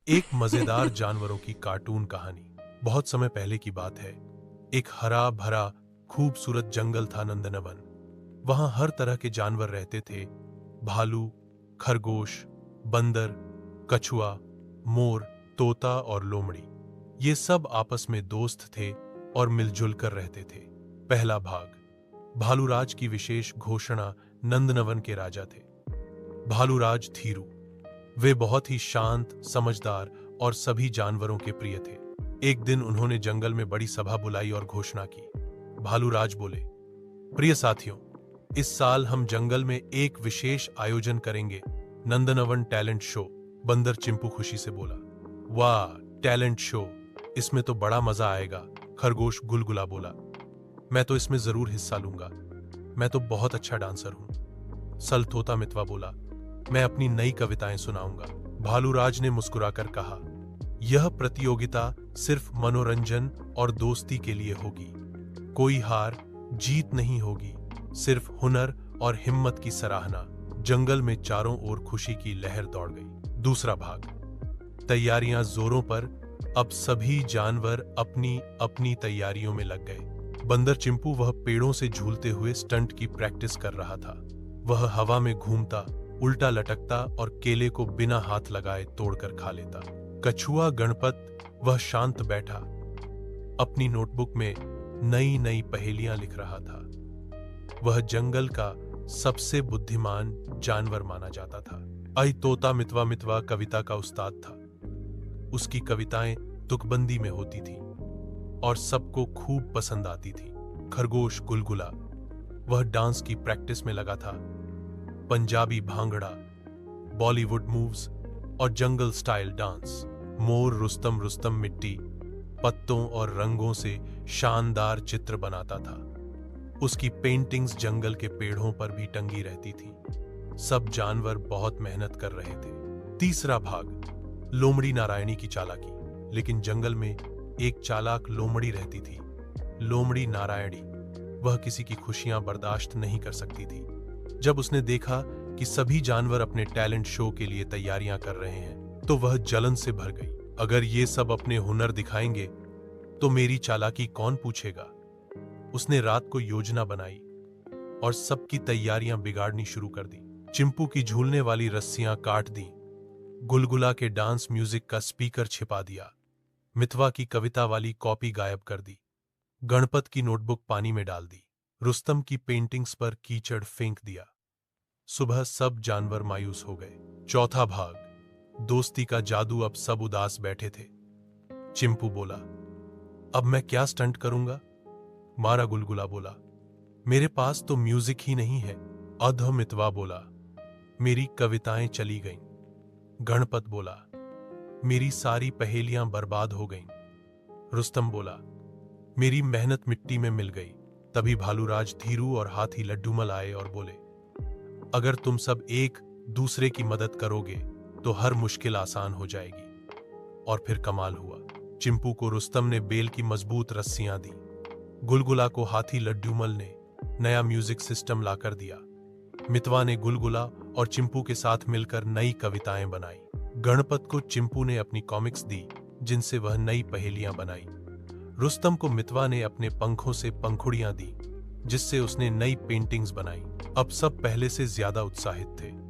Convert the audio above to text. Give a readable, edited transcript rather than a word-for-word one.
एक मजेदार जानवरों की कार्टून कहानी। बहुत समय पहले की बात है। एक हरा भरा खूबसूरत जंगल था नंदनवन। वहां हर तरह के जानवर रहते थे। भालू, खरगोश, बंदर, कछुआ, मोर, तोता और लोमड़ी। ये सब आपस में दोस्त थे और मिलजुल कर रहते थे। पहला भाग। भालूराज की विशेष घोषणा। नंदनवन के राजा थे भालूराज धीरू। वे बहुत ही शांत, समझदार और सभी जानवरों के प्रिय थे। एक दिन उन्होंने जंगल में बड़ी सभा बुलाई और घोषणा की। भालूराज बोले, प्रिय साथियों, इस साल हम जंगल में एक विशेष आयोजन करेंगे, नंदनवन टैलेंट शो। बंदर चिंपू खुशी से बोला, वाह, टैलेंट शो, इसमें तो बड़ा मजा आएगा। खरगोश गुलगुला बोला, मैं तो इसमें जरूर हिस्सा लूंगा, मैं तो बहुत अच्छा डांसर हूं। सल तोता मितवा बोला, मैं अपनी नई कविताएं सुनाऊंगा। भालूराज ने मुस्कुराकर कहा, यह प्रतियोगिता सिर्फ मनोरंजन और दोस्ती के लिए होगी। कोई हार जीत नहीं होगी, सिर्फ हुनर और हिम्मत की सराहना। जंगल में चारों ओर खुशी की लहर दौड़ गई। दूसरा भाग। तैयारियां जोरों पर। अब सभी जानवर अपनी अपनी तैयारियों में लग गए। बंदर चिंपू वह पेड़ों से झूलते हुए स्टंट की प्रैक्टिस कर रहा था। वह हवा में घूमता, उल्टा लटकता और केले को बिना हाथ लगाए तोड़कर खा लेता। कछुआ गणपत, वह शांत बैठा, अपनी नोटबुक में नई नई पहेलियां लिख रहा था। वह जंगल का सबसे बुद्धिमान जानवर माना जाता था। आई तोता मितवा मितवा कविता का उस्ताद था। उसकी कविताएं तुकबंदी में होती थी और सबको खूब पसंद आती थी। खरगोश गुलगुला, वह डांस की प्रैक्टिस में लगा था। पंजाबी भांगड़ा, बॉलीवुड मूव्स और जंगल स्टाइल डांस। मोर रुस्तम रुस्तम मिट्टी, पत्तों और रंगों से शानदार चित्र बनाता था। उसकी पेंटिंग्स जंगल के पेड़ों पर भी टंगी रहती थी। सब जानवर बहुत मेहनत कर रहे थे। तीसरा भाग। लोमड़ी नारायणी की चालाकी। लेकिन जंगल में एक चालाक लोमड़ी रहती थी, लोमड़ी नारायणी। वह किसी की खुशियां बर्दाश्त नहीं कर सकती थी। जब उसने देखा कि सभी जानवर अपने टैलेंट शो के लिए तैयारियां कर रहे हैं, तो वह जलन से भर गई। अगर ये सब अपने हुनर दिखाएंगे तो मेरी चालाकी कौन पूछेगा। उसने रात को योजना बनाई और सबकी तैयारियां बिगाड़नी शुरू कर दी। चिंपू की झूलने वाली रस्सियां काट दी, गुलगुला के डांस म्यूजिक का स्पीकर छिपा दिया, मितवा की कविता वाली कॉपी गायब कर दी, गणपत की नोटबुक पानी में डाल दी, रुस्तम की पेंटिंग्स पर कीचड़ फेंक दिया। सुबह सब जानवर मायूस हो गए। चौथा भाग। दोस्ती का जादू। अब सब उदास बैठे थे। चिंपू बोला, अब मैं क्या स्टंट करूंगा। मारा गुलगुला बोला, मेरे पास तो म्यूजिक ही नहीं है। अध मितवा बोला, मेरी कविताएं चली गईं। गणपत बोला, मेरी सारी पहेलियां बर्बाद हो गईं। रुस्तम बोला, मेरी मेहनत मिट्टी में मिल गई। तभी भालूराज धीरू और हाथी लड्डूमल आए और बोले, अगर तुम सब एक दूसरे की मदद करोगे तो हर मुश्किल आसान हो जाएगी। और फिर कमाल हुआ। चिंपू को रुस्तम ने बेल की मजबूत रस्सियां दी, गुलगुला को हाथी लड्डूमल ने नया म्यूजिक सिस्टम लाकर दिया, मितवा ने गुलगुला और चिंपू के साथ मिलकर नई कविताएं बनाई। गणपत को चिंपू ने अपनी कॉमिक्स दी, जिनसे वह नई पहेलियां बनाई। रुस्तम को मितवा ने अपने पंखों से पंखुड़ियां दी, जिससे उसने नई पेंटिंग्स बनाई। अब सब पहले से ज्यादा उत्साहित थे।